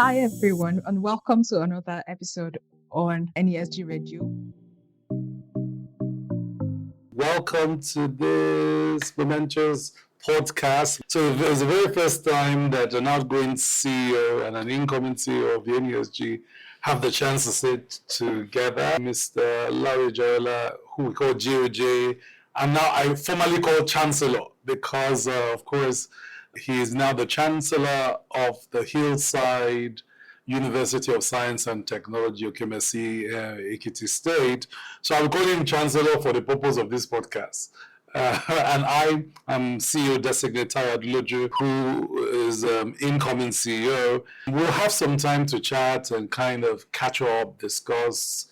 Hi, everyone, and welcome to another episode on NESG Radio. Welcome to this momentous podcast. So it was the very first time that an outgoing CEO and an incoming CEO of the NESG have the chance to sit together. Mr. Laoye Jaiyeola, who we call GOJ, and now I formally call Chancellor because, of course, he is now the Chancellor of the Hillside University of Science and Technology, Okemesi, Ekiti State. So I'll call him Chancellor for the purpose of this podcast. And I am CEO designate Tayo Aduloju, who is incoming CEO. We'll have some time to chat and kind of catch up, discuss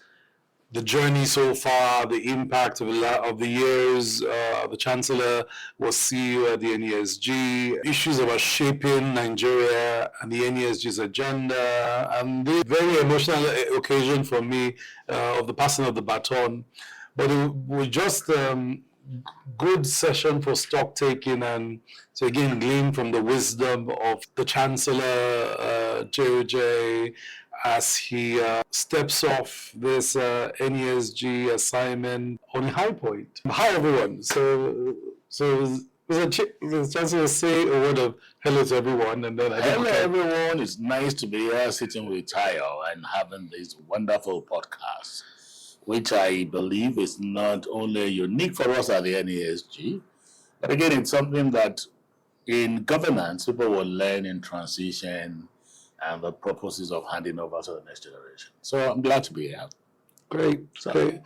the journey so far, the impact of the years. The Chancellor was CEO at the NESG, issues about shaping Nigeria and the NESG's agenda, and the very emotional occasion for me of the passing of the baton. But it was just good session for stock taking and to again glean from the wisdom of the Chancellor, JOJ, as he steps off this NESG assignment on a high point. Hi, everyone. So there's a chance to say a word of hello to everyone. And then hello, everyone. It's nice to be here sitting with Tayo and having this wonderful podcast, which I believe is not only unique for us at the NESG, but again, it's something that in governance, people will learn in transition and the purposes of handing over to the next generation. So I'm glad to be here. Great. So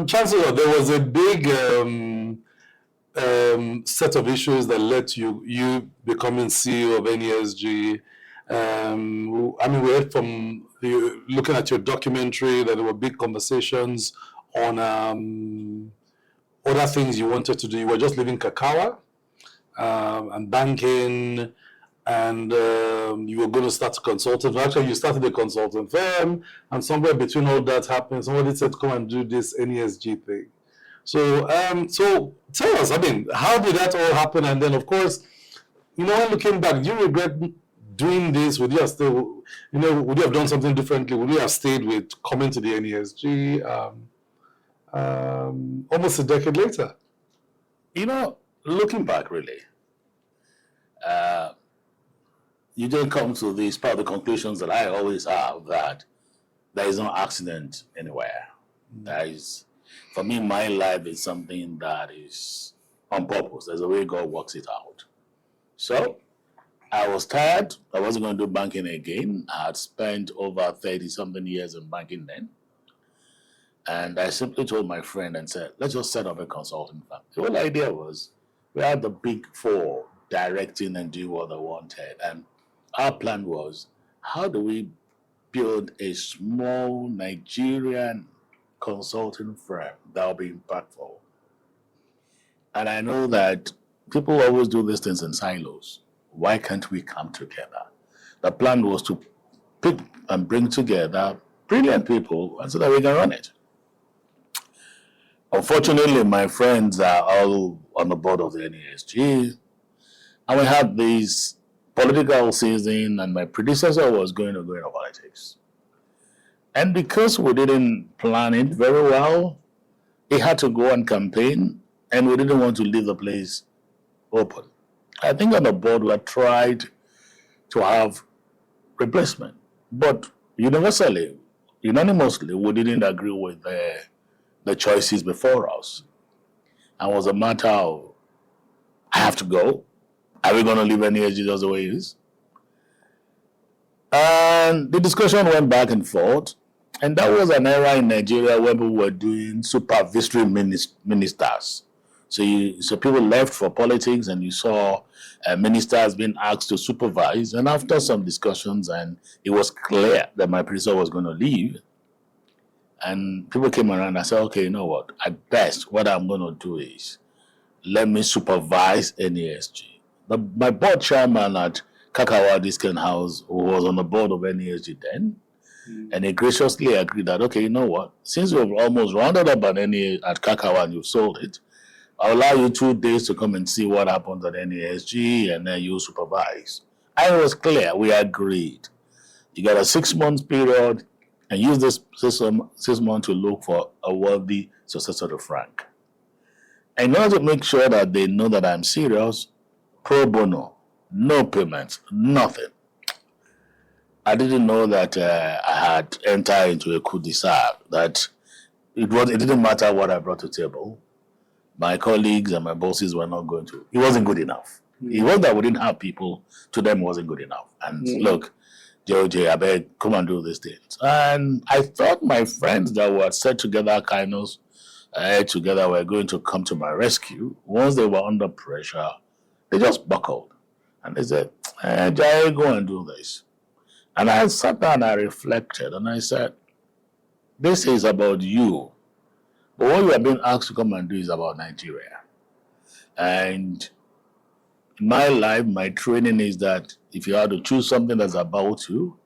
Chancellor, there was a big set of issues that led to you becoming CEO of NESG. We heard from looking at your documentary that there were big conversations on other things you wanted to do. You were just leaving Kakawa and banking, and you were going to start a consultant. Actually, you started a consultant firm, and somewhere between all that happened, somebody said, "Come and do this NESG thing." So tell us, how did that all happen? And then, of course, when looking back, do you regret doing this? Would you have still, would you have done something differently? Would you have stayed with coming to the NESG almost a decade later? Looking back, really, you don't come to these part of the conclusions that I always have, that there is no accident anywhere. There is, for me, my life is something that is on purpose. There's a way God works it out. So I was tired. I wasn't going to do banking again. I had spent over 30-something years in banking then. And I simply told my friend and said, let's just set up a consulting firm. The whole idea was, we had the big four directing and doing what they wanted. And our plan was, how do we build a small Nigerian consulting firm that will be impactful? And I know that people always do these things in silos. Why can't we come together? The plan was to pick and bring together brilliant people so that we can run it. Unfortunately, my friends are all on the board of the NESG, and we had this political season, and my predecessor was going to go into politics. And because we didn't plan it very well, he had to go and campaign, and we didn't want to leave the place open. I think on the board we had tried to have replacement, but unanimously, we didn't agree with the choices before us. And it was a matter of, I have to go. Are we going to leave NESG just the way it is? And the discussion went back and forth. And that was an era in Nigeria where people were doing supervisory ministers. So people left for politics, and you saw ministers being asked to supervise. And after some discussions, and it was clear that my predecessor was going to leave, and people came around and said, okay, you know what? At best, what I'm going to do is let me supervise NESG. My board chairman at Kakawa Discount House, who was on the board of NESG then, and he graciously agreed that, okay, you know what? Since you've almost rounded up at Kakawa and you've sold it, I'll allow you 2 days to come and see what happens at NESG, and then you supervise. I was clear. We agreed. You got a 6 month period and use this 6 months to look for a worthy successor to Frank. In order to make sure that they know that I'm serious, pro bono, no payments, nothing. I didn't know that I had entered into a coup-d'etat, that it didn't matter what I brought to the table. My colleagues and my bosses were not going to. It wasn't good enough. It wasn't that we didn't have people, to them it wasn't good enough. And look, J, I beg, come and do these things. And I thought my friends that were set together, together were going to come to my rescue. Once they were under pressure, they just buckled. And they said, Jai, go and do this. And I sat down and I reflected and I said, this is about you. But what you are being asked to come and do is about Nigeria. And in my life, my training is that if you had to choose something that's about you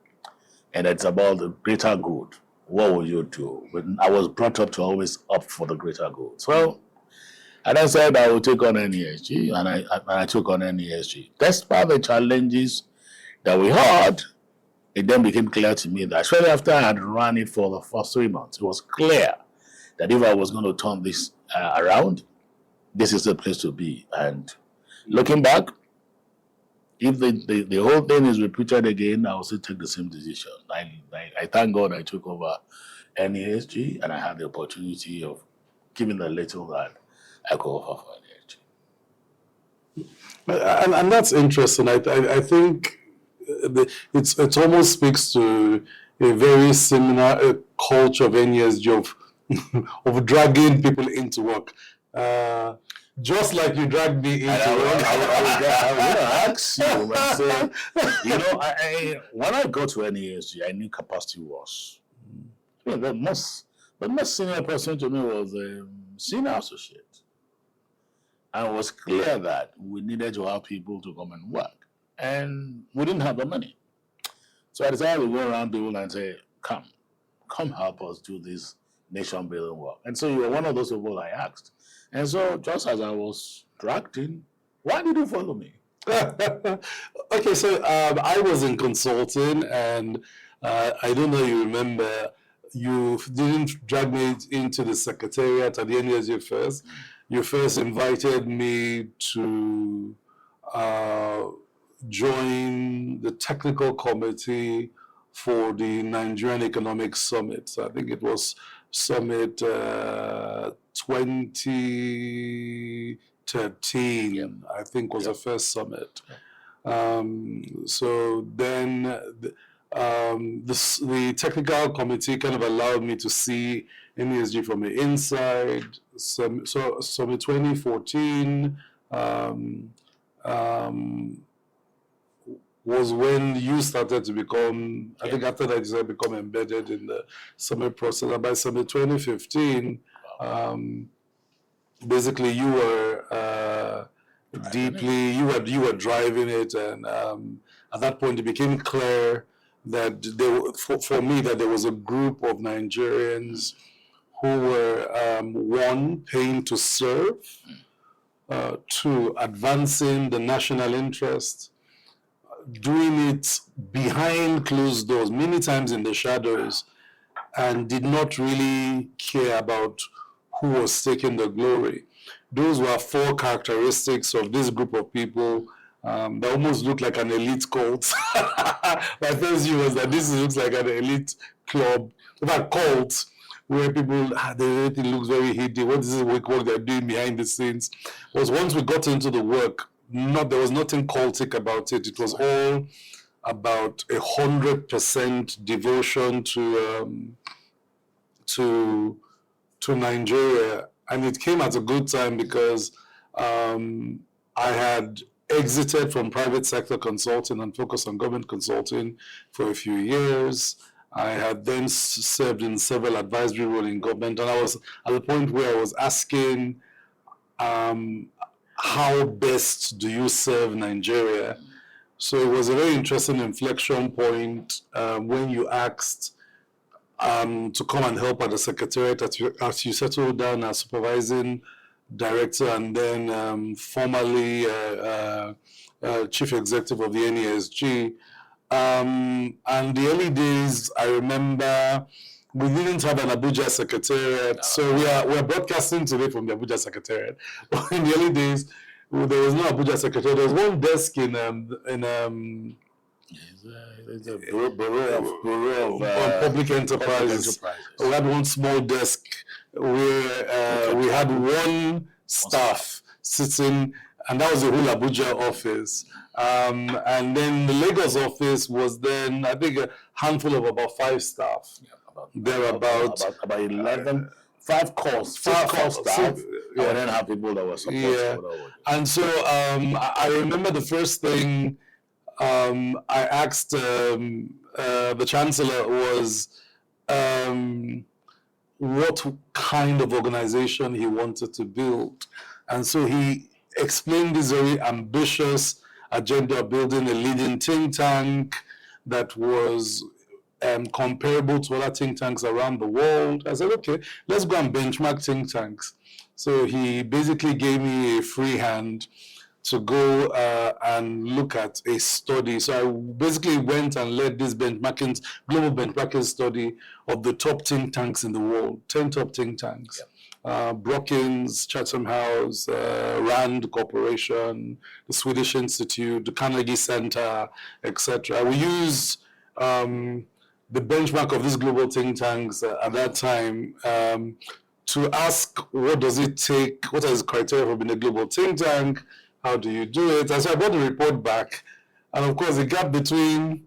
and it's about the greater good, what would you do? When I was brought up to always opt for the greater good. So, and I said I would take on NESG, and I took on NESG. Despite the challenges that we had, it then became clear to me that shortly after I had run it for the first 3 months, it was clear that if I was going to turn this around, this is the place to be. And looking back, if the whole thing is repeated again, I will still take the same decision. I thank God I took over NESG and I had the opportunity of giving the little that I could offer for NESG. And that's interesting. I think it almost speaks to a very similar culture of NESG of dragging people into work. Just like you dragged me into work. I was going to ask you and say, when I got to NESG, I knew capacity was. The most senior person to me was a senior associate. And it was clear that we needed to have people to come and work. And we didn't have the money. So I decided to go around people and say, come help us do this nation building work. And so you were one of those people I asked. And so just as I was dragged in, why did you follow me? Okay, so I was in consulting, and I don't know you remember, you didn't drag me into the secretariat at the NESG first. You first invited me to join the technical committee for the Nigerian Economic Summit. So I think it was Summit 2013, I think was the first summit. So then the technical committee kind of allowed me to see NESG from the inside. So Summit 2014 was when you started to become, I think after that you started to become embedded in the summit process. And by Summit 2015, basically you were you were driving it, and at that point it became clear that for me that there was a group of Nigerians who were one, paying to serve, two, advancing the national interest, doing it behind closed doors, many times in the shadows, and did not really care about who was taking the glory. Those were four characteristics of this group of people that almost looked like an elite cult. My first view was that this looks like an elite club, that cult, where people, everything looks very hidden. What is this work they're doing behind the scenes? Was once we got into the work, there was nothing cultic about it. It was all about 100% devotion to Nigeria, and it came at a good time because I had exited from private sector consulting and focused on government consulting for a few years. I had then served in several advisory roles in government, and I was at the point where I was asking, how best do you serve Nigeria? So it was a very interesting inflection point when you asked to come and help at the secretariat as you settled down as supervising director and then formerly chief executive of the NESG. And the early days, I remember we didn't have an Abuja secretariat, so we're broadcasting today from the Abuja secretariat. But in the early days, there was no Abuja secretariat. There was one desk in It's a bureau of public enterprises. We had one small desk where we had one staff sitting, and that was the whole Abuja office. And then the Lagos office was then, I think, a handful of about 5 staff. About 11, 5 calls, 5 calls staff, and then have people that were supposed to. And so I remember the first thing I asked the chancellor was what kind of organization he wanted to build. And so he explained this very ambitious agenda of building a leading think tank that was comparable to other think tanks around the world. I said, okay, let's go and benchmark think tanks. So he basically gave me a free hand to go and look at a study. So I basically went and led this global benchmarking study of the top think tanks in the world, 10 top think tanks. Brookings, Chatham House, Rand Corporation, the Swedish Institute, the Carnegie Center, etc. We used the benchmark of these global think tanks at that time to ask what does it take, what is the criteria for being a global think tank, how do you do it? And so I brought the report back, and of course the gap between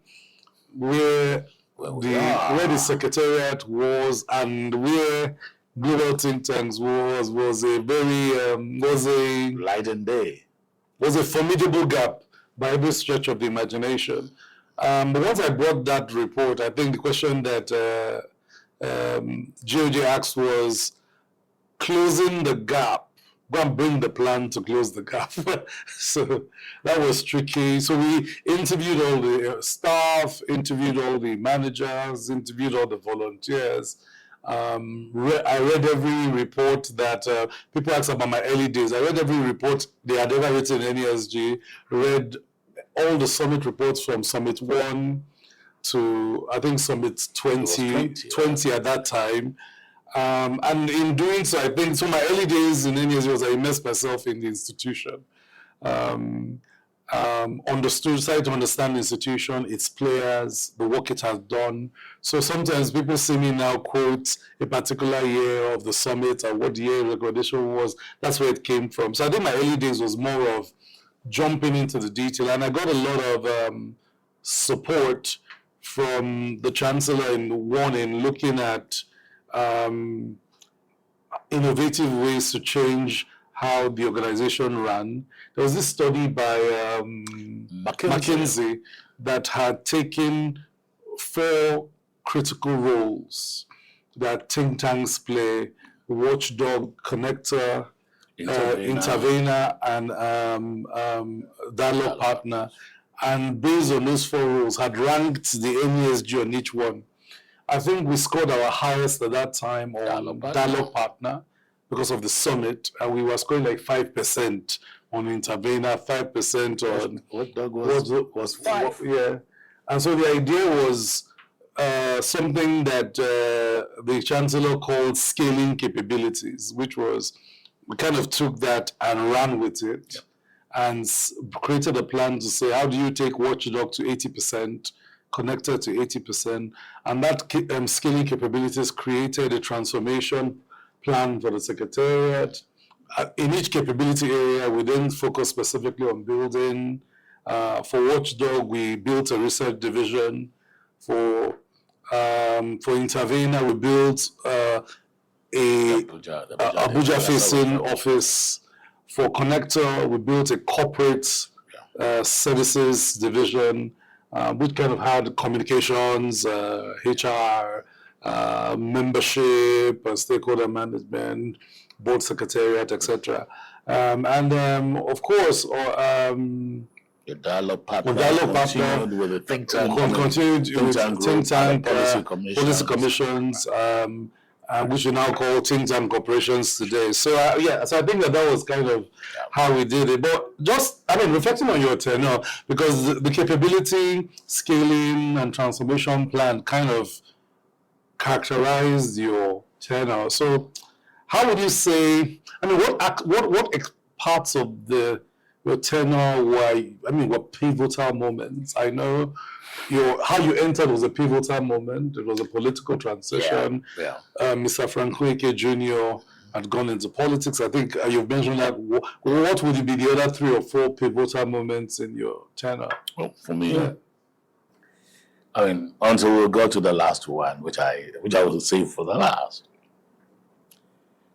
where the secretariat was and where global think tanks was a very light and day. Was a formidable gap by every stretch of the imagination. But once I brought that report, I think the question that GOJ asked was closing the gap. Go and bring the plan to close the gap. So that was tricky. So we interviewed all the staff, interviewed all the managers, interviewed all the volunteers. I read every report that people ask about my early days. I read every report they had ever written in NESG, read all the summit reports from Summit 1 to, I think, Summit 20 at that time. And in doing so, I think, so my early days in NESG was I immersed myself in the institution. Started to understand the institution, its players, the work it has done. So sometimes people see me now quote a particular year of the summit or what the year recognition was. That's where it came from. So I think my early days was more of jumping into the detail, and I got a lot of support from the chancellor in looking at innovative ways to change how the organization ran. There was this study by McKinsey that had taken 4 critical roles that think tanks play: watchdog, connector, intervener, and dialogue partner. And based on those 4 roles, had ranked the NESG on each one. I think we scored our highest at that time on dialogue partner because of the summit, and we were scoring like 5% on intervener, 5% on watchdog was 5. Yeah, and so the idea was something that the chancellor called scaling capabilities, which was we kind of took that and ran with it. Yep. And created a plan to say, how do you take watchdog to 80%, connector to 80%, and that scaling capabilities created a transformation plan for the secretariat. In each capability area, we then focus specifically on building. For watchdog, we built a research division. For intervener, we built a Abuja-facing office. For connector, we built a corporate services division, which kind of had communications, HR, membership, stakeholder management, board secretariat, etc. Of course, the dialogue partner continued with the think tank, continued with think tank, policy commissions, which we now call think tank corporations today. So so I think that was kind of how we did it. But just, reflecting on your tenure, because the capability, scaling, and transformation plan kind of characterized your tenure. So how would you say, what parts of your tenure were pivotal moments? I know how you entered was a pivotal moment. It was a political transition. Mr. Frank Koike Jr. had gone into politics. I think you've mentioned that. What would be the other 3 or 4 pivotal moments in your tenure? Well, for me, until we got to the last one, which I will save for the last.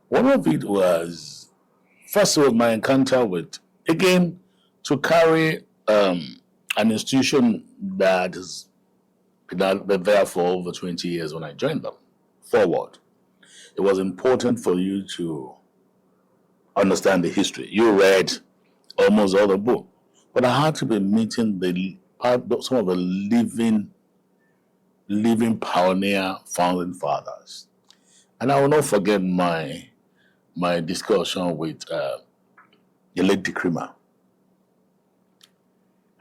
One of it was, first of all, my encounter with, again, to carry an institution that has been there for over 20 years when I joined them forward. It was important for you to understand the history. You read almost all the book, but I had to be meeting some of the living pioneer founding fathers. And I will not forget my discussion with the late Dikrima.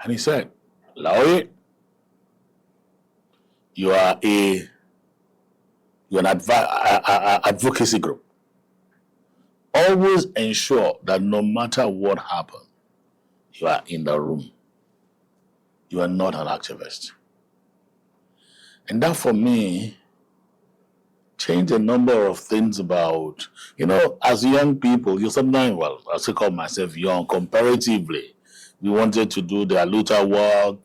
And he said, Laoye, you are an advocacy group. Always ensure that no matter what happens, you are in the room. You are not an activist. And that, for me, changed a number of things about, as young people, you sometimes, I still call myself young comparatively. We wanted to do the Aluta work.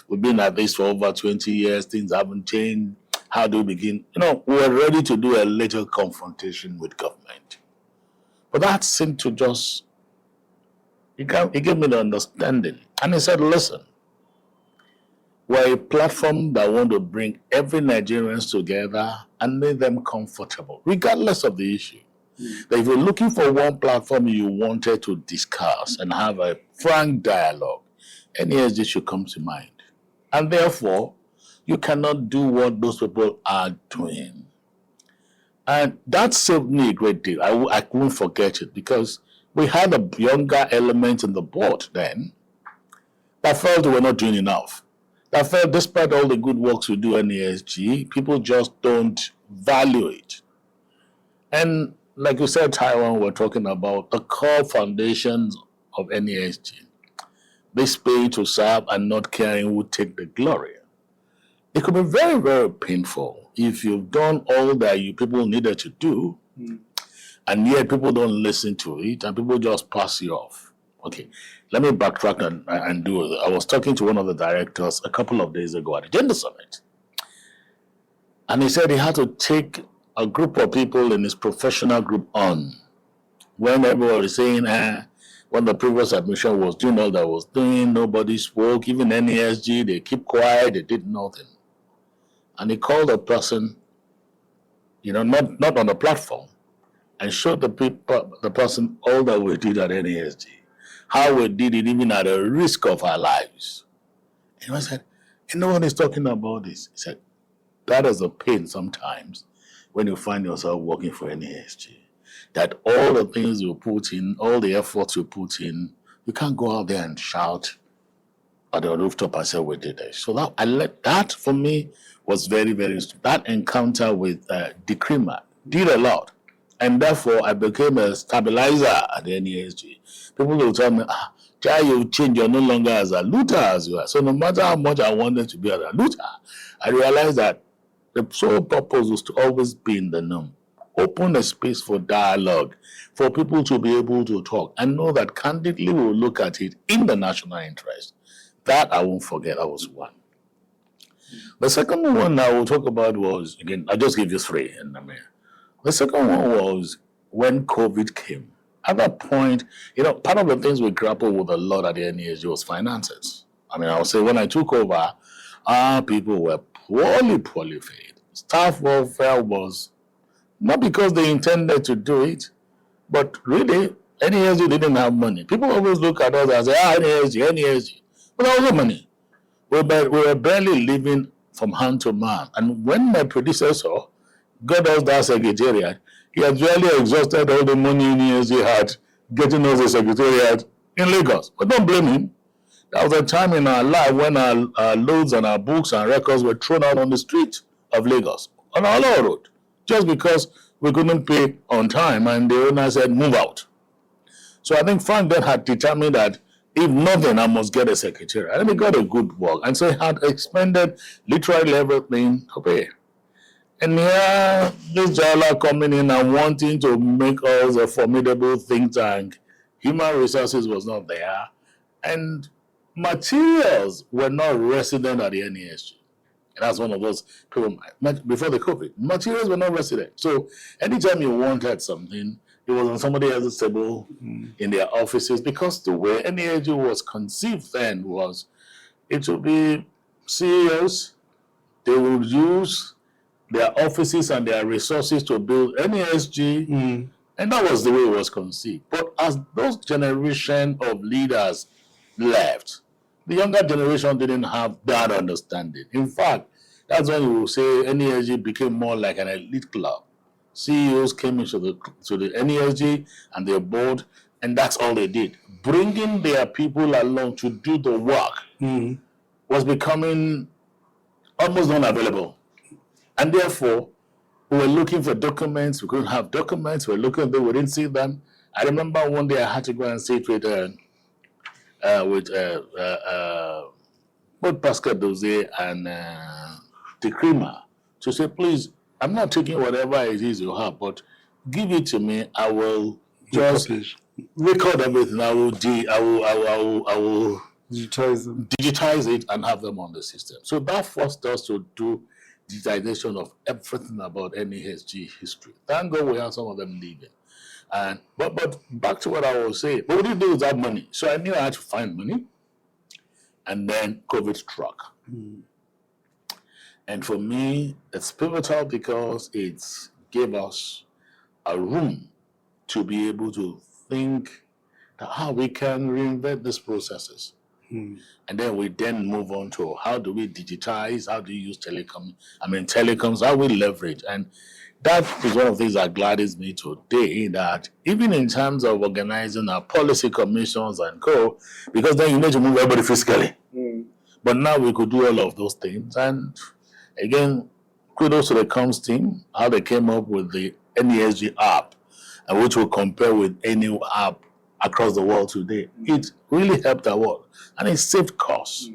We've been at this for over 20 years. Things haven't changed. How do we begin? We were ready to do a little confrontation with government. But that seemed to just, he gave me the understanding. And he said, listen, we're a platform that want to bring every Nigerians together and make them comfortable, regardless of the issue. That if you're looking for one platform you wanted to discuss and have a frank dialogue, NESG should come to mind. And therefore, you cannot do what those people are doing. And that saved me a great deal. I won't forget it, because we had a younger element in the board then that felt we were not doing enough. That felt despite all the good works we do in NESG, people just don't value it. And like you said, Taiwan, we're talking about the core foundations of NESG. This pay to serve and not caring who take the glory. It could be very, very painful if you've done all that you people needed to do, and yet people don't listen to it, and people just pass you off. Okay, let me backtrack and do it. I was talking to one of the directors a couple of days ago at the Gender Summit, and he said he had to take a group of people in his professional group on when everyone was saying, when the previous admission was doing all that was doing, nobody spoke, even NESG, they keep quiet, they did nothing. And he called a person, not on the platform, and showed the person all that we did at NESG, how we did it even at the risk of our lives. And I said, no one is talking about this. He said, that is a pain sometimes when you find yourself working for NESG, that all the things you put in, all the efforts you put in, you can't go out there and shout at the rooftop and say, we did this. So that for me was very, very, that encounter with Dikrima did a lot. And therefore, I became a stabilizer at the NESG. People will tell me, Jai, you change, you're no longer as a looter as you are. So no matter how much I wanted to be as a looter, I realized that the sole purpose was to always be in the norm. Open a space for dialogue, for people to be able to talk, and know that candidly we'll look at it in the national interest. That I won't forget. That was one. The second one I will talk about was, again, I'll just give you 3. The second one was when COVID came. At that point, part of the things we grappled with a lot at the NESG was finances. I'll say when I took over, our people were poorly paid. Staff welfare was not because they intended to do it, but really, NESG didn't have money. People always look at us and say, NESG. But there was no money. We were barely living from hand to mouth. And when my predecessor got us that secretariat, he has really exhausted all the money NESG had getting us a secretariat in Lagos. But don't blame him. There was a time in our life when our loads and our books and records were thrown out on the street of Lagos, on our law road, just because we couldn't pay on time and the owner said, move out. So I think Frank then had determined that if nothing, I must get a secretary. And he got a good work. And so he had expended literally everything to pay. And here, this Jaiyeola coming in and wanting to make us a formidable think tank. Human resources was not there. And materials were not resident at the NESG. And that's one of those people, before the COVID, materials were not resident. So anytime you wanted something, it was on somebody else's table in their offices, because the way NESG was conceived then was it would be CEOs, they would use their offices and their resources to build NESG, and that was the way it was conceived. But as those generation of leaders left, the younger generation didn't have that understanding. In fact, that's when you will say NESG became more like an elite club. CEOs came into the NESG and their board, and that's all they did. Bringing their people along to do the work was becoming almost unavailable. And therefore, we were looking for documents. We couldn't have documents. We were looking at them. We didn't see them. I remember one day I had to go and sit with both Pascal Doze and the Creamer to say, please, I'm not taking whatever it is you have, but give it to me. I will just record everything. I will digitize it and have them on the system. So that forced us to do digitization of everything about NESG history. Thank God we have some of them leaving. And but back to what I was saying, what would you do with that money? So I knew I had to find money, and then COVID struck. And for me, it's pivotal because it gave us a room to be able to think how we can reinvent these processes. And then we move on to how do we digitize, how do you use telecoms, how we leverage. And that is one of the things that gladdens me today, that even in terms of organizing our policy commissions and because then you need to move everybody fiscally. But now we could do all of those things. And again, kudos to the comms team, how they came up with the NESG app, and which will compare with any app across the world today. It really helped our world, and it saved costs.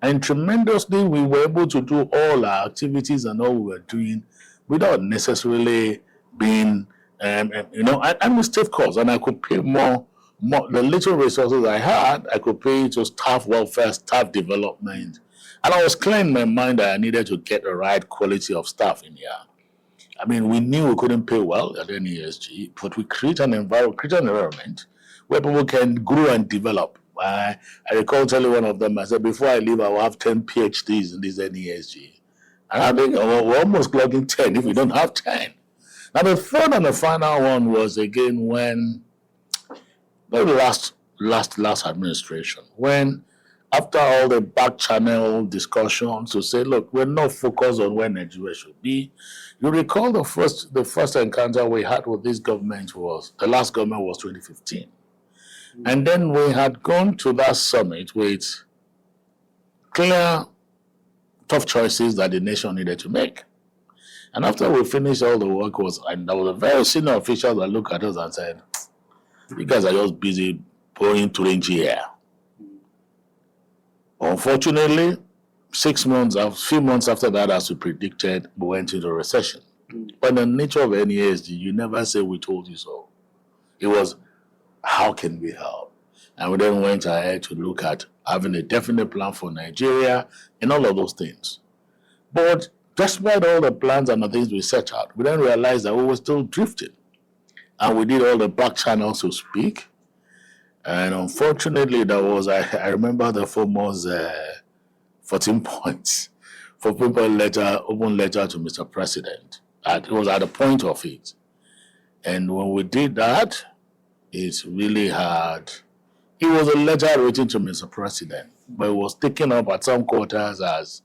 And tremendously, we were able to do all our activities and all we were doing without necessarily being, and we saved costs. And I could pay more, the little resources I had, I could pay to staff welfare, staff development. And I was clear in my mind that I needed to get the right quality of staff in here. I mean, we knew we couldn't pay well at NESG, but we create an environment where people can grow and develop. I recall telling one of them, I said, before I leave, I will have 10 PhDs in this NESG. And I think we're almost clocking 10 if we don't have 10. Now, the third and the final one was, again, when the last administration, when after all the back channel discussions to say, look, we're not focused on where Nigeria should be. You recall the first encounter we had with this government the last government was 2015. And then we had gone to that summit with clear, tough choices that the nation needed to make. And after we finished all the work, and there was a very senior official that looked at us and said, you guys are just busy pouring syringe here. Unfortunately, a few months after that, as we predicted, we went into a recession. But the nature of NESG, you never say we told you so. It was, how can we help? And we then went ahead to look at having a definite plan for Nigeria and all of those things. But despite all the plans and the things we set out, we then realized that we were still drifting. And we did all the back channels to speak. And unfortunately, there was, I remember the famous 14 points for open letter to Mr. President. It was at the point of it. And when we did that, it really had, it was a letter written to Mr. President, but it was taken up at some quarters as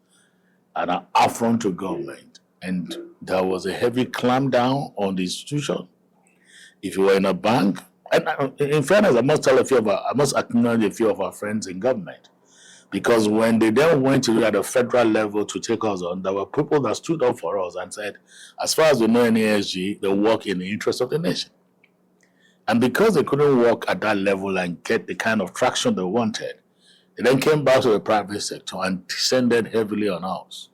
an affront to government. and there was a heavy clampdown on the institution. If you were in a bank, and in fairness, I must acknowledge a few of our friends in government, because when they then went to at the federal level to take us on, there were people that stood up for us and said, as far as we know NESG, they work in the interest of the nation. And because they couldn't work at that level and get the kind of traction they wanted, they then came back to the private sector and descended heavily on us.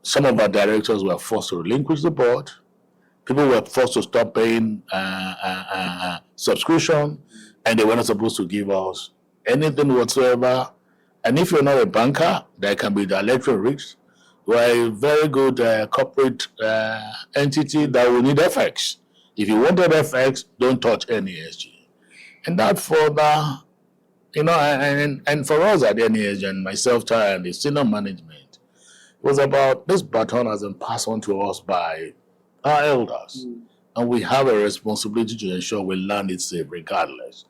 Some of our directors were forced to relinquish the board. People were forced to stop paying subscription, and they were not supposed to give us anything whatsoever. And if you're not a banker, there can be the electoral risk. We're a very good corporate entity that will need FX. If you wanted FX, don't touch NESG. And that further, and for us at NESG and myself, Tayo, and the senior management, it was about this baton has been passed on to us by our elders. And we have a responsibility to ensure we land it safe regardless.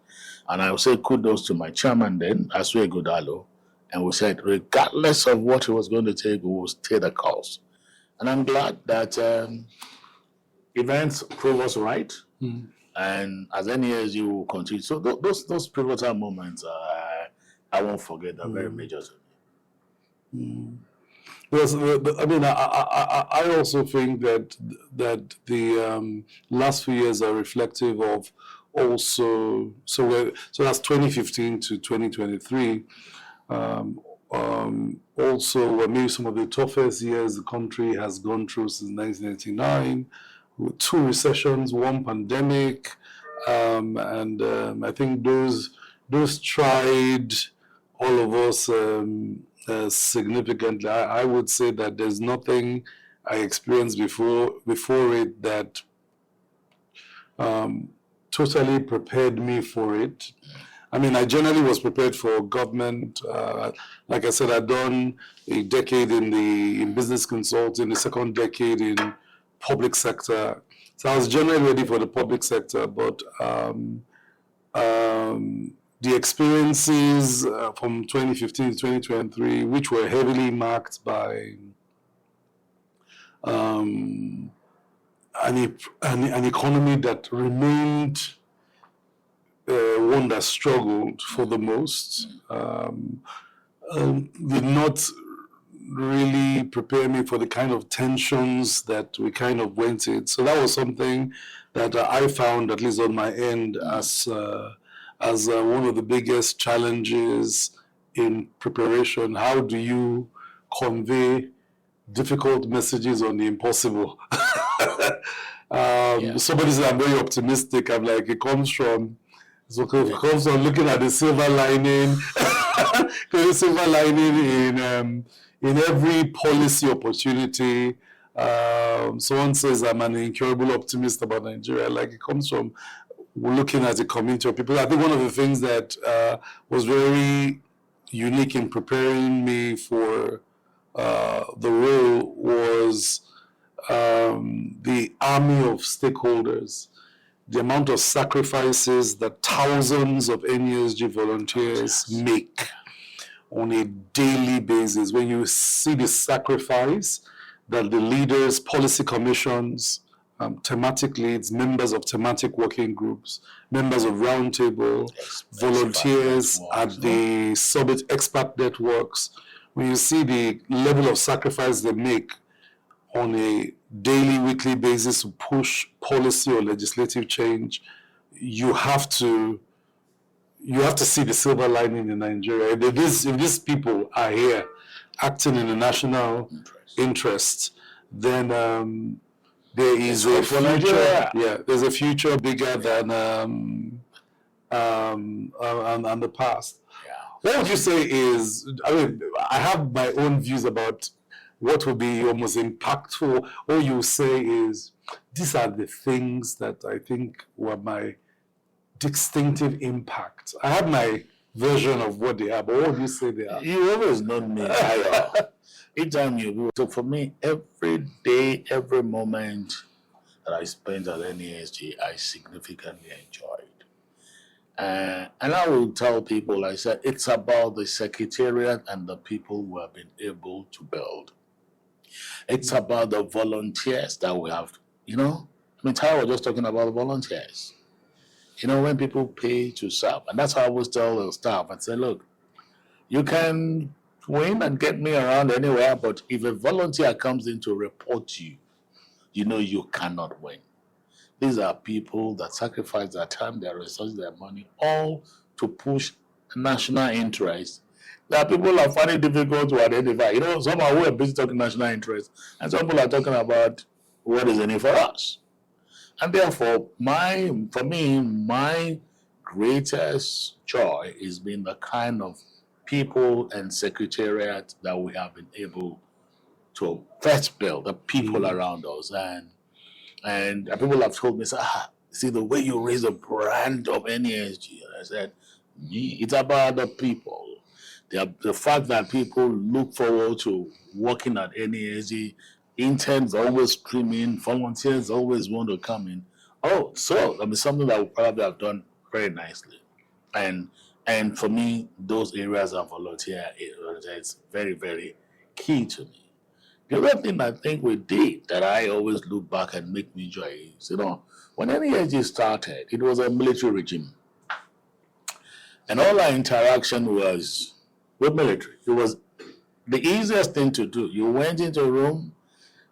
And I will say kudos to my chairman then, Laoye Jaiyeola, and we said, regardless of what it was going to take, we will stay the course. And I'm glad that events prove us right. And as NESG will continue. So those pivotal moments, I won't forget. They're very major to me. Yes, I mean, I also think that the last few years are reflective of also. So that's 2015 to 2023. Also, were maybe some of the toughest years the country has gone through since 1999, with 2 recessions, 1 pandemic, and I think those tried all of us significantly. I would say that there's nothing I experienced before it that totally prepared me for it. I mean, I generally was prepared for government. Like I said, I'd done a decade in business consulting, the second decade in public sector. So I was generally ready for the public sector, but the experiences from 2015 to 2023, which were heavily marked by an economy that remained one that struggled for the most, did not really prepare me for the kind of tensions that we kind of went in. So that was something that I found, at least on my end, as one of the biggest challenges in preparation. How do you convey difficult messages on the impossible? Somebody said I'm very optimistic. I'm like, it comes from looking at the silver lining, the silver lining in every policy opportunity. Someone says I'm an incurable optimist about Nigeria. Like, it comes from looking at the community of people. I think one of the things that was very unique in preparing me for the role was the army of stakeholders, the amount of sacrifices that thousands of NESG volunteers make on a daily basis. When you see the sacrifice that the leaders, policy commissions, thematic leads, members of thematic working groups, members of roundtable, volunteers at the summit, expert networks, when you see the level of sacrifice they make on a daily, weekly basis to push policy or legislative change, you have to see the silver lining in Nigeria. If these people are here acting in the national interest, then there is a future. Yeah, there's a future bigger than the past. Yeah. What would you say is? I mean, I have my own views about what would be your most impactful. All you say is, these are the things that I think were my distinctive impact. I have my version of what they are, but what would you say they are? You always known me. Each time you so for me, every day, every moment that I spent at NESG, I significantly enjoyed. And I will tell people, I said, it's about the secretariat and the people who have been able to build. It's about the volunteers that we have. Tayo was just talking about the volunteers. When people pay to serve, and that's how I always tell the staff. I say, look, you can win and get me around anywhere, but if a volunteer comes in to report you, you cannot win. These are people that sacrifice their time, their resources, their money, all to push national interest that people are finding difficult to identify. Some are who are busy talking national interest, and some people are talking about what is in it for us. And therefore, for me, my greatest joy is being the kind of people and secretariat that we have been able to first build, the people around us. And people have told me, see, the way you raise the brand of NESG. I said, it's about the people. The fact that people look forward to working at NESG, interns always screaming, volunteers always want to come in. Something that we probably have done very nicely. And for me, those areas of volunteer is very, very key to me. The other thing I think we did that I always look back and make me joy is, when NESG started, it was a military regime. And all our interaction was with military. It was the easiest thing to do. You went into a room,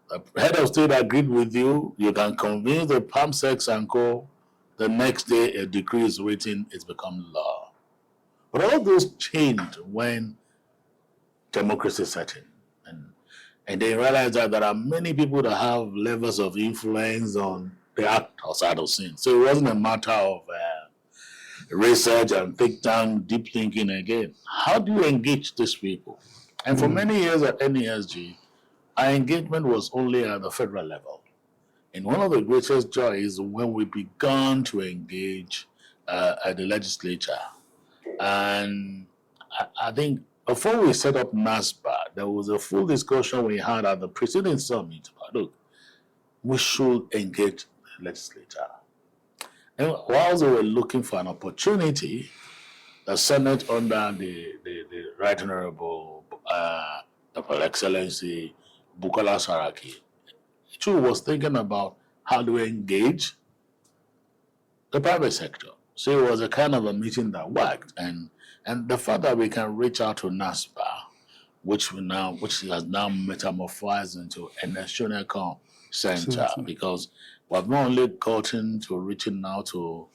the head of state agreed with you, you can convince the PAMSECs and co. The next day, a decree is written, it's become law. But all those changed when democracy set in. And they realized that there are many people that have levels of influence on the act outside of sin. So it wasn't a matter of research and think tank, deep thinking again. How do you engage these people? And for many years at NESG, our engagement was only at the federal level. And one of the greatest joys when we began to engage at the legislature. And I think before we set up NASPA, there was a full discussion we had at the preceding summit about, look, we should engage the legislature. And whilst we were looking for an opportunity, the Senate under the Right Honorable Her Excellency Bukola Saraki, too, was thinking about how do we engage the private sector. So it was a kind of a meeting that worked. And the fact that we can reach out to NASPA, which has now metamorphosed into a national center, because we have not only gotten to reaching out to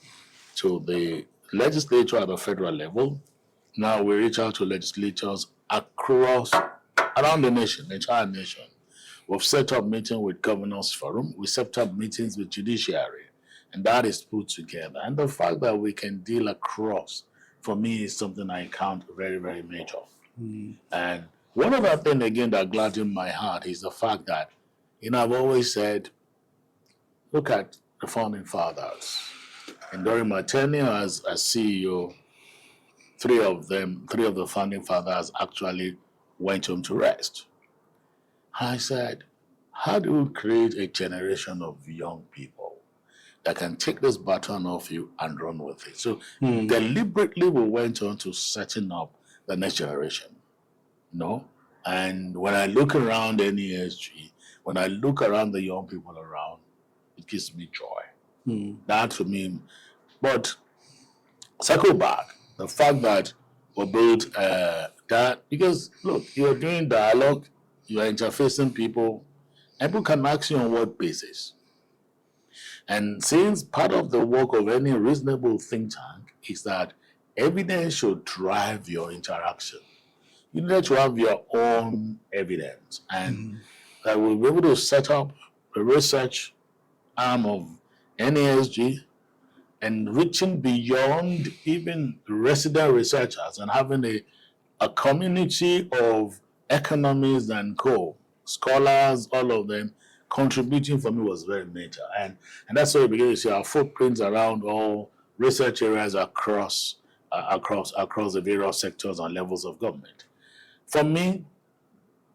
the legislature at the federal level, now we reach out to legislatures around the nation, the entire nation. We've set up meetings with Governors Forum, we set up meetings with Judiciary, and that is put together. And the fact that we can deal across, for me, is something I count very, very major. And one other thing, again, that gladdens my heart is the fact that, I've always said, look at the founding fathers. And during my tenure as CEO, three of the founding fathers actually went home to rest. I said, how do we create a generation of young people that can take this baton off you and run with it? So deliberately we went on to setting up the next generation. And when I look around NESG, when I look around the young people around, it gives me joy. That for me. But circle back, the fact that we built that, because look, you're doing dialogue, you are interfacing people, and people can ask you on what basis. And since part of the work of any reasonable think tank is that evidence should drive your interaction, you need to have your own evidence. And that we'll be able to set up a research arm of NESG and reaching beyond even resident researchers and having a community of economists and scholars, all of them contributing, for me, was very major. And that's why we begin to see our footprints around all research areas across the various sectors and levels of government. For me,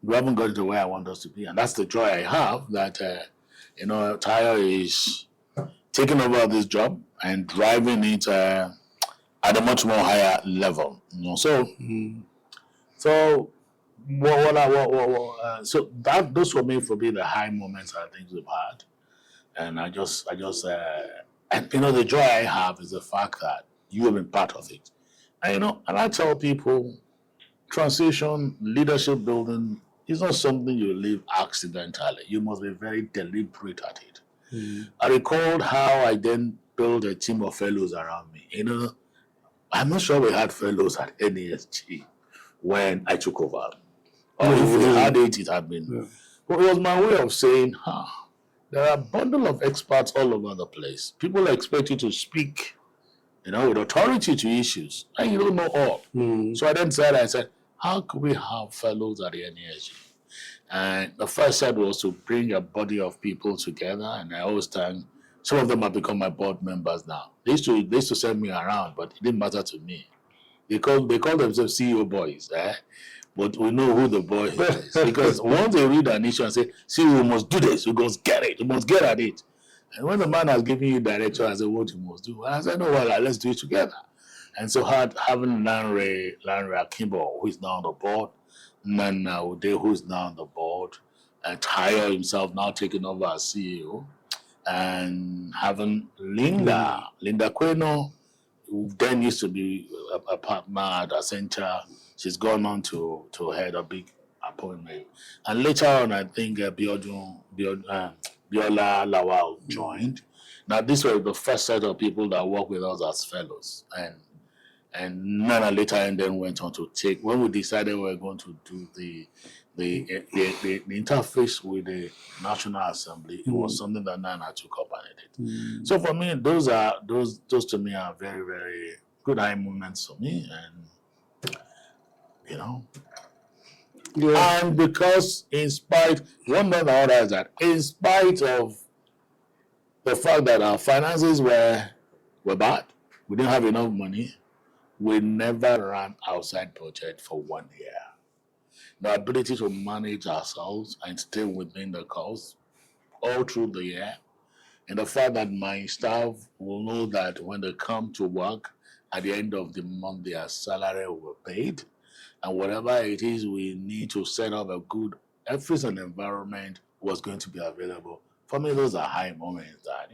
we haven't got to where I want us to be. And that's the joy I have that, Tayo is taking over this job and driving it at a much more higher level. So So that those for me for me the high moments I think we've had, and and the joy I have is the fact that you have been part of it, and and I tell people, transition, leadership building is not something you live accidentally. You must be very deliberate at it. I recalled how I then built a team of fellows around me. I'm not sure we had fellows at NESG when I took over. Or if we had it, it had been. Yeah. But it was my way of saying, there are a bundle of experts all over the place. People expect you to speak, with authority to issues, and you don't know all. So I then said, how could we have fellows at the NESG? And the first step was to bring a body of people together, and I always thank some of them have become my board members now. They used to send me around, but it didn't matter to me. They call themselves CEO boys, but we know who the boy is. Because once they read an issue and say, CEO must do this, you must get it, you must get at it. And when the man has given you direction, I said, what you must do? I said, no, well, let's do it together. And so having Lanre Akimbo, who is now on the board, Nana Ude, who is now on the board, and Tayo himself now taking over as CEO, and having Linda Queno, who then used to be a partner at Accenture. She's gone on to head a big appointment. And later on, I think Biola Lawal joined. Now, this was the first set of people that worked with us as fellows. And Nana later and then went on to take, when we decided we were going to do the interface with the National Assembly, it was something that Nana took up and did. So for me, those to me are very, very good high moments for me. And, and because in spite of the fact that our finances were bad, we didn't have enough money, we never ran outside budget for 1 year. The ability to manage ourselves and stay within the cost all through the year, and the fact that my staff will know that when they come to work, at the end of the month, their salary will be paid, and whatever it is we need to set up a good office and environment was going to be available. For me, those are high moments that,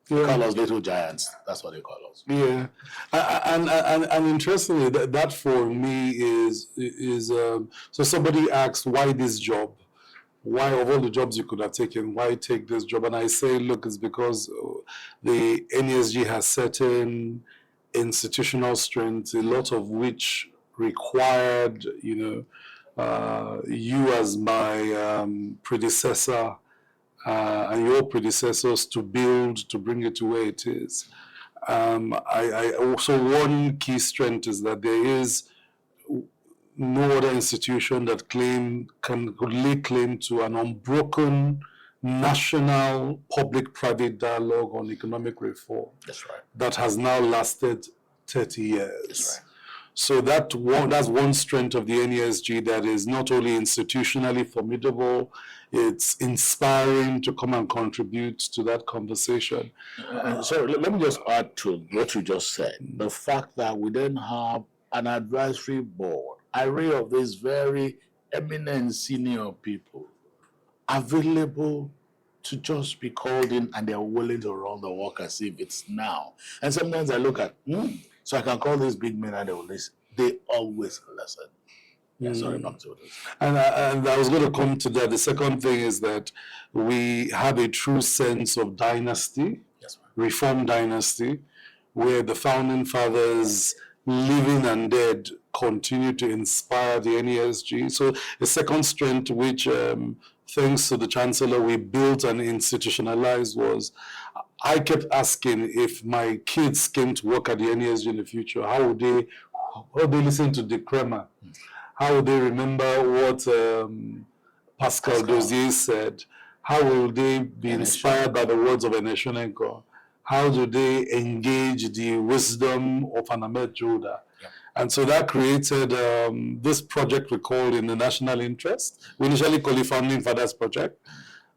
They call us little giants. That's what they call us. Yeah, and interestingly, that for me is so somebody asks, why this job? Why, of all the jobs you could have taken, why take this job? And I say, look, it's because the NESG has certain institutional strengths, a lot of which required, you as my predecessor, and your predecessors to build, to bring it to where it is. I also, one key strength is that there is no other institution that could lay claim to an unbroken national public-private dialogue on economic reform. That's right. That has now lasted 30 years. That's right. So that's one strength of the NESG that is not only institutionally formidable, it's inspiring to come and contribute to that conversation. So let me just add to what you just said. The fact that we then have an advisory board, array of these very eminent senior people available to just be called in, and they're willing to run the work as if it's now. And sometimes I look at, so I can call these big men and they will listen. They always listen. Yeah, sorry, back to this. And I was going to come to that. The second thing is that we have a true sense of dynasty, yes, reform dynasty, where the founding fathers, living and dead, continue to inspire the NESG. So the second strength, which thanks to the Chancellor, we built and institutionalized, was I kept asking, if my kids came to work at the NESG in the future, how would they listen to Dick Kremer? How would they remember what Pascal Dozier said? How will they be inspired by the words of Eneshonenko? How do they engage the wisdom of an Ahmed Joda? Yeah. And so that created this project we called In the National Interest. We initially called it Founding Fathers Project,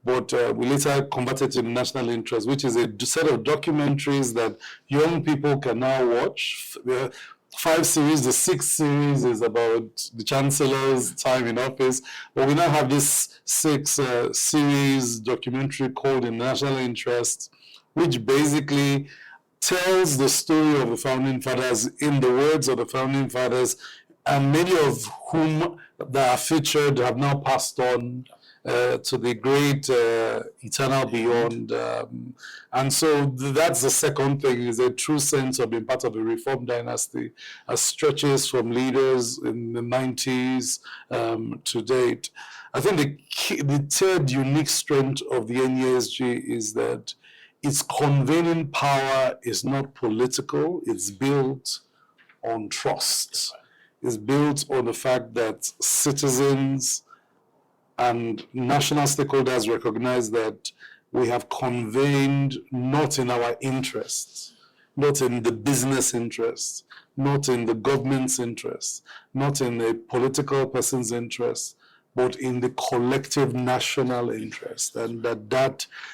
but we later converted to the National Interest, which is a set of documentaries that young people can now watch. 5 series. The 6th series is about the Chancellor's time in office. But we now have this 6 series documentary called In National Interest, which basically tells the story of the Founding Fathers in the words of the Founding Fathers, and many of whom that are featured have now passed on to the great eternal beyond. And so that's the second thing, is a true sense of being part of a reform dynasty, as stretches from leaders in the 90s to date. I think the third unique strength of the NESG is that its convening power is not political, it's built on trust. It's built on the fact that citizens and national stakeholders recognize that we have convened not in our interests, not in the business interests, not in the government's interests, not in a political person's interests, but in the collective national interest. And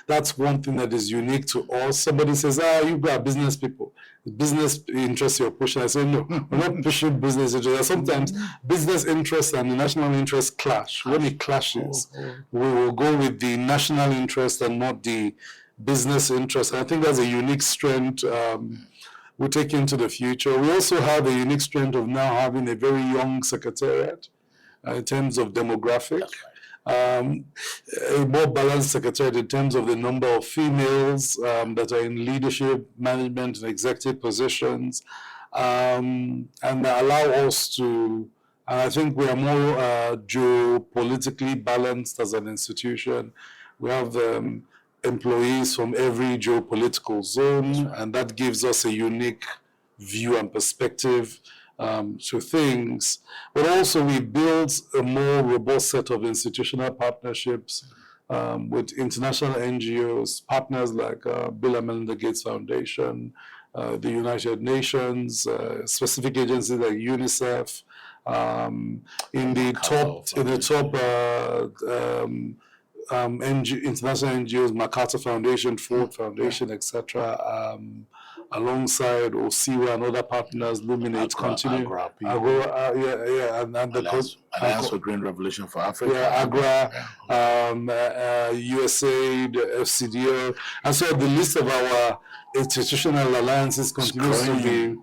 that's one thing that is unique to us. Somebody says, you got business people. Business interests you're pushing. I say, no, we're not pushing business interests. Sometimes business interests and the national interest clash. When it clashes, we will go with the national interest and not the business interest. And I think that's a unique strength we take into the future. We also have a unique strength of now having a very young secretariat. In terms of demographic, a more balanced secretariat in terms of the number of females that are in leadership, management, and executive positions, and allow us to, and I think we are more geopolitically balanced as an institution. We have employees from every geopolitical zone, and that gives us a unique view and perspective to things, but also we built a more robust set of institutional partnerships with international NGOs, partners like Bill and Melinda Gates Foundation, the United Nations, specific agencies like UNICEF, in the top international NGOs, MacArthur Foundation, Ford Foundation, etc. Alongside OSIWA and other partners, Luminate, Continue, and the Alliance for Green Revolution for Africa, USAID, FCDO, and so the list of our institutional alliances continues to be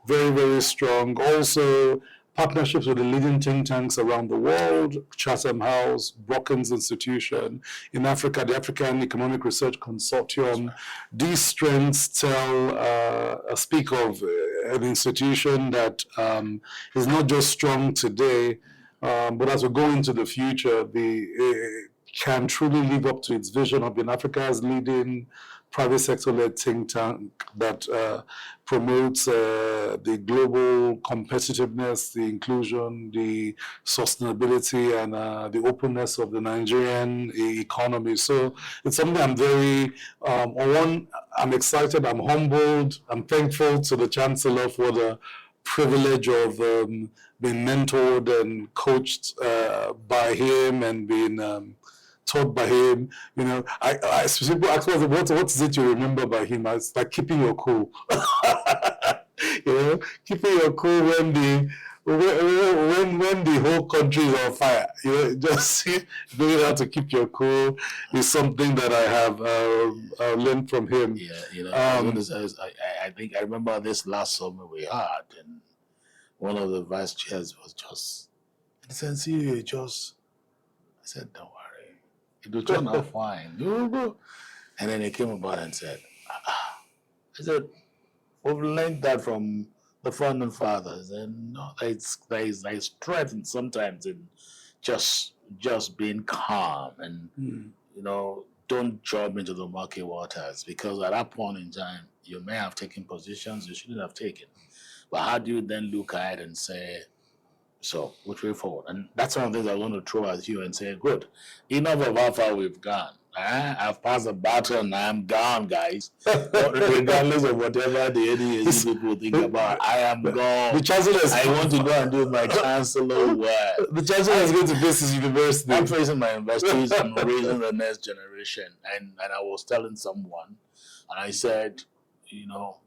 very, very strong. Also, partnerships with the leading think tanks around the world, Chatham House, Brookings Institution. In Africa, the African Economic Research Consortium. These strengths speak of an institution that is not just strong today, but as we go into the future, can truly live up to its vision of being Africa's leading private sector-led think tank that promotes the global competitiveness, the inclusion, the sustainability, and the openness of the Nigerian economy. So it's something I'm very, I'm excited, I'm humbled, I'm thankful to the Chancellor for the privilege of being mentored and coached by him and being taught by him. You know, I people ask me, what is it you remember by him? It's like keeping your cool. You know, keeping your cool when the whole country is on fire. You know, just knowing how to keep your cool is something that I have learned from him. Yeah, you know, I think I remember this last summer we had, and one of the vice chairs was just, in sense, I said, don't worry. It will turn out fine. And then he came about and said, I said, we've learned that from the founding fathers. And no, there is strength sometimes in just being calm and, you know, don't jump into the murky waters, because at that point in time, you may have taken positions you shouldn't have taken. But how do you then look at it and say, so which way forward? And that's one of the things I want to throw at you and say, good, enough of how far we've gone. I've passed the baton, I'm gone, guys. Regardless of whatever the NESG people think about, I am gone. The Chancellor I want to go and do my Chancellor work. The Chancellor is going to face his university. I'm facing my universities, I'm raising the next generation. And I was telling someone, and I said,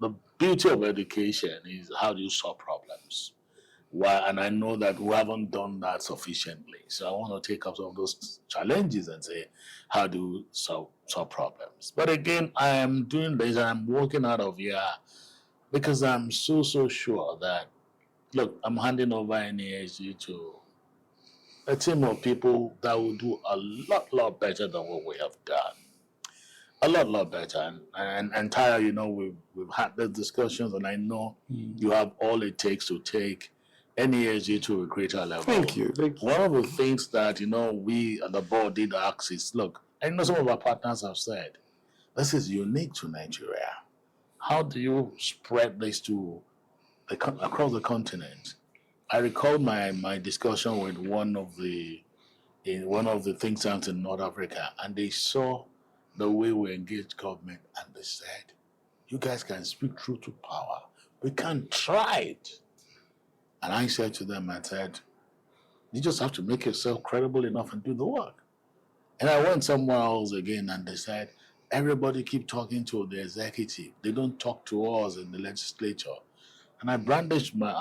the beauty of education is how do you solve problems. Why? And I know that we haven't done that sufficiently. So I want to take up some of those challenges and say, how do you solve problems? But again, I am doing this and I'm working out of here because I'm so sure that, look, I'm handing over NESG to a team of people that will do a lot better than what we have done. A lot better. And Tayo, we've had the discussions, and I know you have all it takes to take NESG to a greater level. Thank you. One of the things that, we at the board did ask is, look, I know some of our partners have said, this is unique to Nigeria. How do you spread this to across the continent? I recall my discussion with one of the think tanks in North Africa, and they saw the way we engage government, and they said, you guys can speak truth to power. We can try it. And I said to them, I said, you just have to make yourself credible enough and do the work. And I went somewhere else again, and they said, everybody keep talking to the executive. They don't talk to us in the legislature. And I brandished my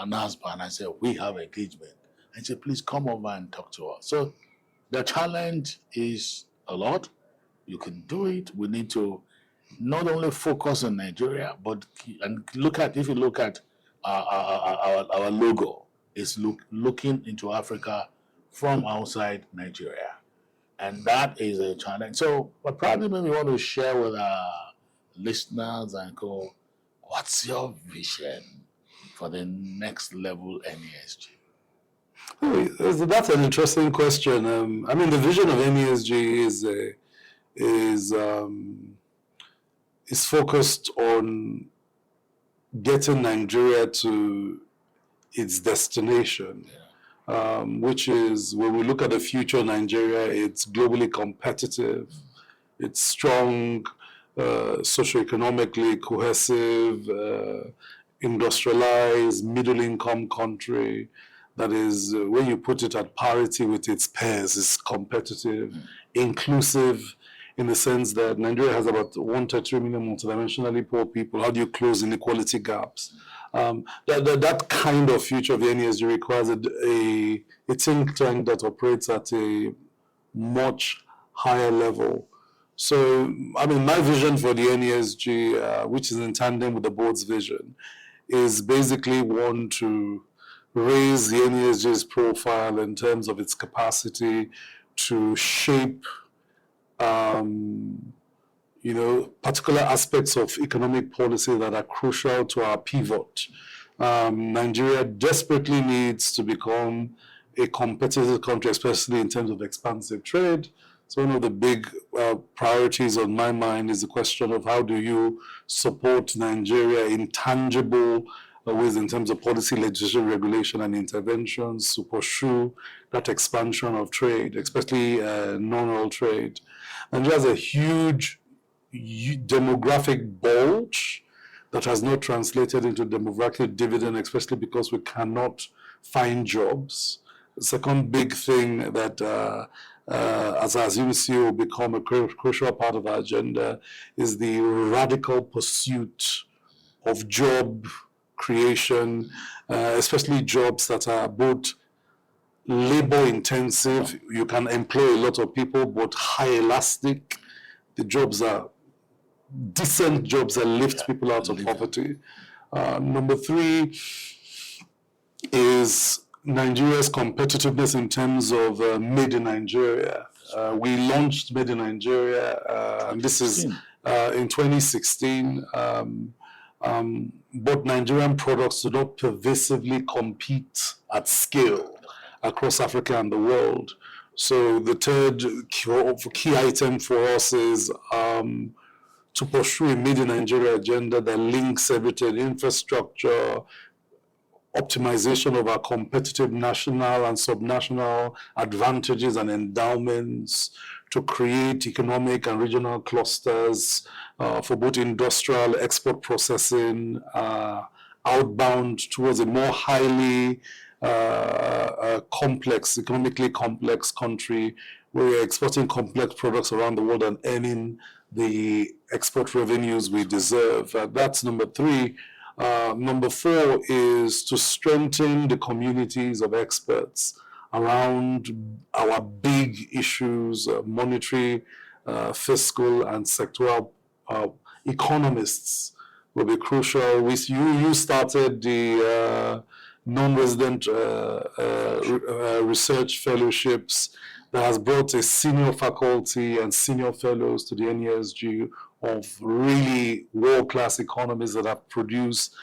NASBA, and I said, we have engagement. And said, please come over and talk to us. So the challenge is a lot. You can do it. We need to not only focus on Nigeria, but if you look at our logo, it's looking into Africa from outside Nigeria. And that is a challenge. So, but probably maybe want to share with our listeners and go, what's your vision for the next level NESG? That's an interesting question. The vision of NESG is focused on getting Nigeria to its destination, which is, when we look at the future of Nigeria, it's globally competitive, it's strong, socioeconomically cohesive, industrialized, middle-income country that is, when you put it at parity with its peers, is competitive, inclusive, in the sense that Nigeria has about 1.3 million multidimensionally poor people. How do you close inequality gaps? That kind of future of the NESG requires a think tank that operates at a much higher level. So, my vision for the NESG, which is in tandem with the board's vision, is basically one to raise the NESG's profile in terms of its capacity to shape particular aspects of economic policy that are crucial to our pivot. Nigeria desperately needs to become a competitive country, especially in terms of expansive trade. So one of the big priorities on my mind is the question of how do you support Nigeria in tangible ways in terms of policy, legislation, regulation, and interventions to pursue that expansion of trade, especially non-oil trade. Nigeria has a huge demographic bulge that has not translated into demographic dividend, especially because we cannot find jobs. The second big thing that, as you see, will become a crucial part of our agenda is the radical pursuit of job creation, especially jobs that are both labor intensive. You can employ a lot of people, but high elastic. The jobs are decent jobs that lift people out of poverty. Number three is Nigeria's competitiveness in terms of Made in Nigeria. We launched Made in Nigeria, and this is in 2016. But Nigerian products do not pervasively compete at scale across Africa and the world. So the third key item for us is to pursue a Made in Nigeria agenda that links everything: infrastructure, optimization of our competitive national and subnational advantages and endowments, to create economic and regional clusters for both industrial, export processing, outbound towards a more highly complex, economically complex country where we're exporting complex products around the world and earning the export revenues we deserve. That's number 3. Number 4 is to strengthen the communities of experts around our big issues, monetary, fiscal, and sectoral. Economists will be crucial. You started the non-resident research fellowships that has brought a senior faculty and senior fellows to the NESG of really world-class economists that have produced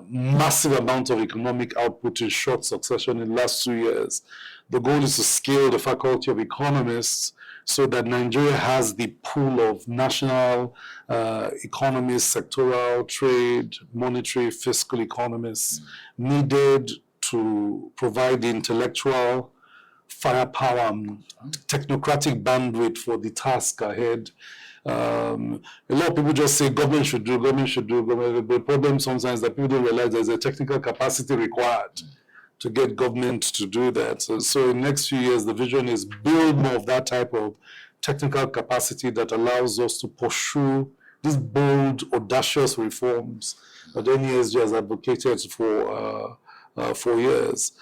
massive amount of economic output in short succession in the last 2 years. The goal is to scale the faculty of economists so that Nigeria has the pool of national economists, sectoral, trade, monetary, fiscal economists needed to provide the intellectual firepower and technocratic bandwidth for the task ahead. A lot of people just say government should do. But the problem sometimes is that people don't realize there's a technical capacity required to get government to do that. So in the next few years, the vision is build more of that type of technical capacity that allows us to pursue these bold, audacious reforms that NESG has advocated for years.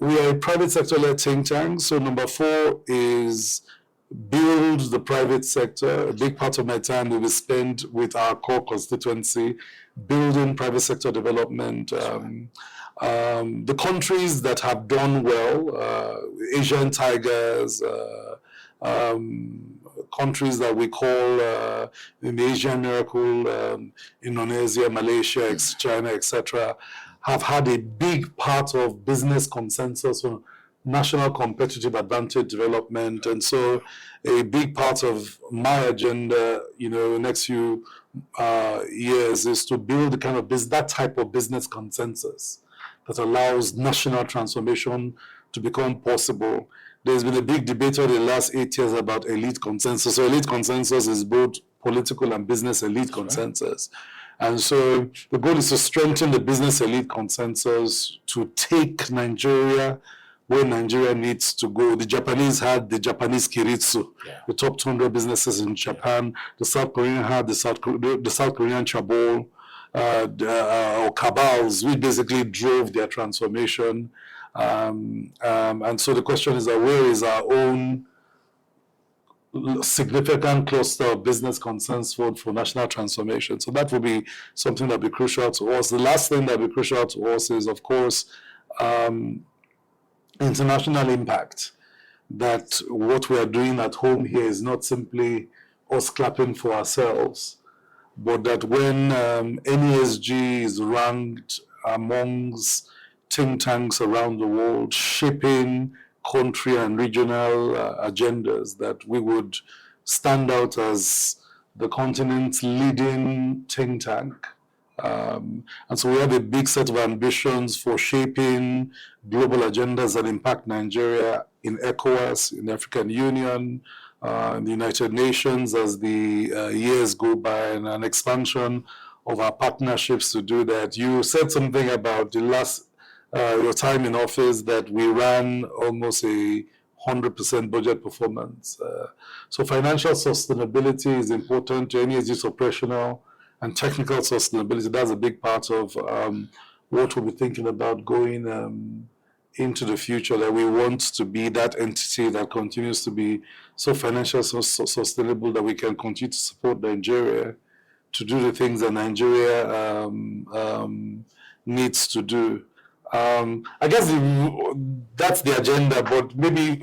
We are a private sector-led think tank, so number 4 is build the private sector. A big part of my time will be spent with our core constituency, building private sector development. The countries that have done well, Asian tigers, countries that we call the Asian miracle, Indonesia, Malaysia, China, etc., have had a big part of business consensus on national competitive advantage development. And so a big part of my agenda, next few years is to build the kind of that type of business consensus that allows national transformation to become possible. There's been a big debate over the last 8 years about elite consensus. So elite consensus is both political and business elite consensus. And so the goal is to strengthen the business elite consensus to take Nigeria where Nigeria needs to go. The Japanese had the Japanese Kiritsu, the top 200 businesses in Japan. The South Korean had the South Korean Chabol, or cabals, which basically drove their transformation. And so the question is, where is our own significant cluster of business concerns for national transformation? So that will be something that will be crucial to us. The last thing that will be crucial to us is, of course, international impact. That what we are doing at home here is not simply us clapping for ourselves, but that when NESG is ranked amongst think tanks around the world shaping country and regional agendas, that we would stand out as the continent's leading think tank. And so we have a big set of ambitions for shaping global agendas that impact Nigeria in ECOWAS, in the African Union, in the United Nations as the years go by, and an expansion of our partnerships to do that. You said something about the last your time in office, that we ran almost 100% budget performance. So financial sustainability is important to NESG's operational and technical sustainability. That's a big part of what we'll be thinking about going into the future, that we want to be that entity that continues to be so financially sustainable that we can continue to support Nigeria to do the things that Nigeria needs to do. I guess that's the agenda, but maybe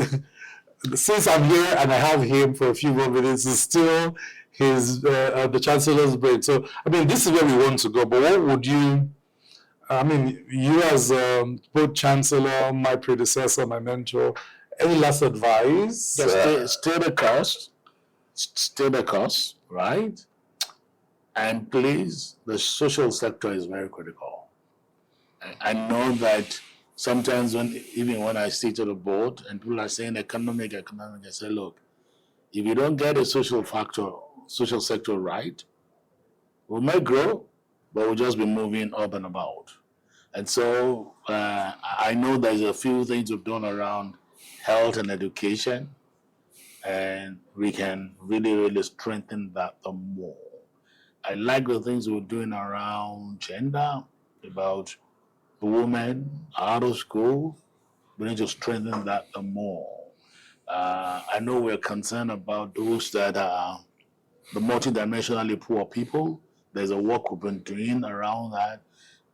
since I'm here and I have him for a few more minutes, it's still the Chancellor's break. So, I mean, this is where we want to go, but what would you, you as both Chancellor, my predecessor, my mentor, any last advice? Just stay the course, right? And please, the social sector is very critical. I know that sometimes even when I sit to the board and people are saying economic, I say, look, if you don't get a social sector right, we might grow, but we'll just be moving up and about. And so I know there's a few things we've done around health and education. and we can really, really strengthen that the more. I like the things we're doing around gender, about the women out of school. We need to strengthen that the more. I know we're concerned about those that are the multidimensionally poor people. There's a work we've been doing around that.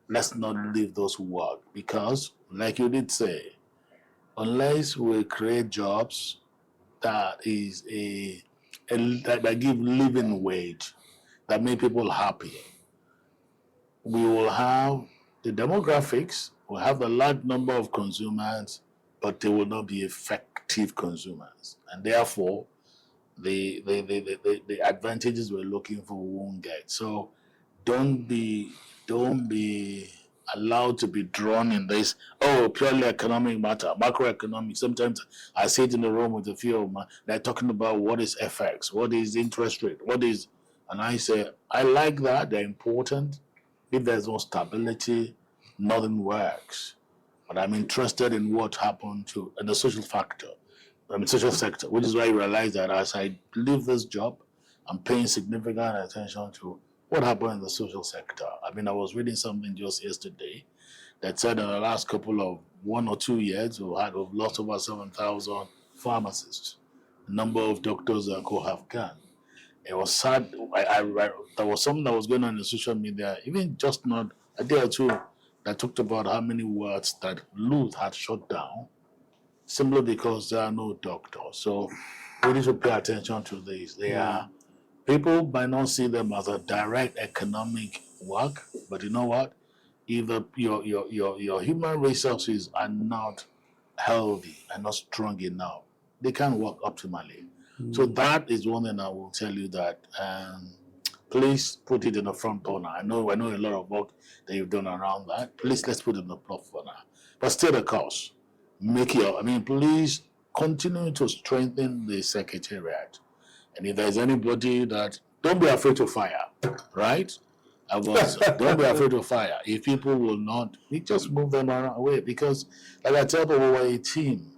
Let's not leave those work because, like you did say, unless we create jobs that is that give living wage, that make people happy, we will have the demographics, we'll have a large number of consumers, but they will not be effective consumers. And therefore, the advantages we're looking for we won't get. So don't be allowed to be drawn in this, oh, purely economic matter, macroeconomic. Sometimes I sit in the room with a few of my, they're talking about what is FX, what is interest rate, what is, and I say, I like that, they're important. If there's no stability, nothing works. But I'm interested in what happened to in the social factor, social sector, which is why I realize that as I leave this job, I'm paying significant attention to what happened in the social sector. I mean, I was reading something just yesterday that said in the last couple of 1 or 2 years, we've lost over 7,000 pharmacists. The number of doctors and co have gone. It was sad. There was something that was going on in social media, even just not a day or two, that talked about how many wards that Luth had shut down simply because there are no doctors. So we need to pay attention to this. They are people might not see them as a direct economic work, but you know what? If your human resources are not healthy and not strong enough, they can't work optimally. So that is one thing I will tell you that please put it in the front burner. I know a lot of work that you've done around that. Please let's put it in the front burner. But stay the course. Please continue to strengthen the secretariat. And if there's anybody that, don't be afraid to fire, right? Don't be afraid to fire. If people will not, we just move them away because, like I tell people, we're a team,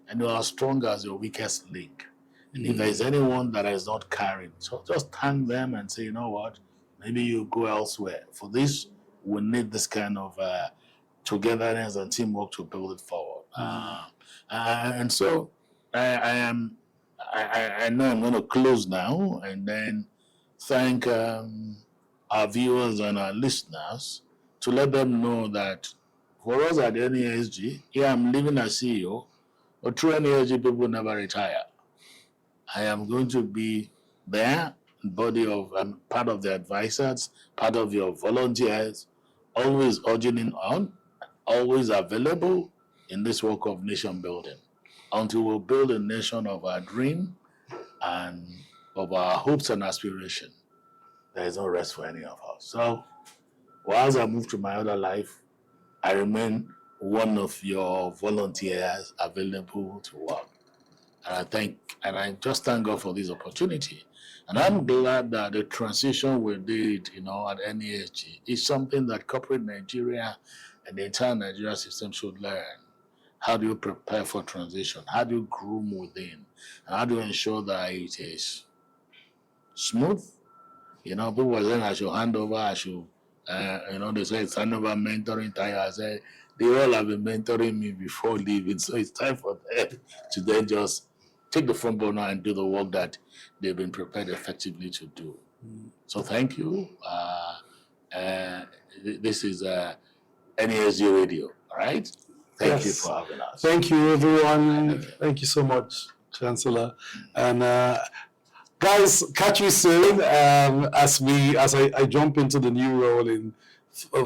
and you are as strong as your weakest link. And if there's anyone that is not carrying, so just thank them and say, you know what, maybe you go elsewhere. For this, we need this kind of togetherness and teamwork to build it forward. And so I know I'm going to close now and then thank our viewers and our listeners to let them know that for us at the NESG, I'm leaving as CEO, but true NESG people never retire. I am going to be there, body of part of the advisors, part of your volunteers, always urging on, always available in this work of nation building until we build a nation of our dream and of our hopes and aspiration. There is no rest for any of us. So, whilst I move to my other life, I remain one of your volunteers available to work. And I just thank God for this opportunity. And I'm glad that the transition we did, at NESG is something that corporate Nigeria and the entire Nigeria system should learn. How do you prepare for transition? How do you groom within? And how do you ensure that it is smooth? People were saying I should hand over, they say it's hand over mentoring Tayo. I said, they all have been mentoring me before leaving. So it's time for them to then just take the front burner and do the work that they've been prepared effectively to do. So thank you. This is NESG Radio, all right? Thank you for having us. Thank you, everyone. Thank you so much, Chancellor. And guys, catch you soon as I jump into the new role in. I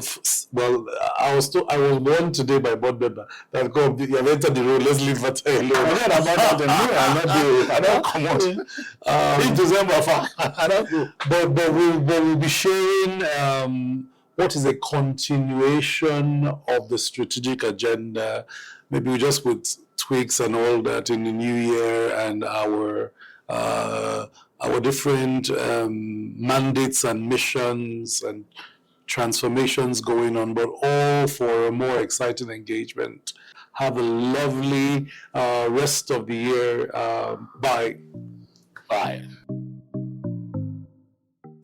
was warned today by board member that you have entered the role. Let's leave that alone. I heard about that. I don't come out. It's December. I don't know. But we'll be sharing what is a continuation of the strategic agenda. Maybe we just put tweaks and all that in the new year and our different mandates and missions and transformations going on, but all for a more exciting engagement Have a lovely rest of the year. Bye. Bye.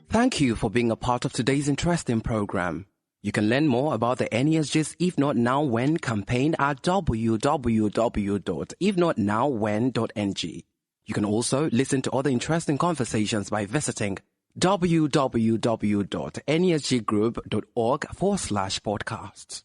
Thank you for being a part of today's interesting program. You can learn more about the NESG's If Not Now When campaign at www.ifnotnowwhen.ng. You can also listen to other interesting conversations by visiting www.nesggroup.org/podcasts.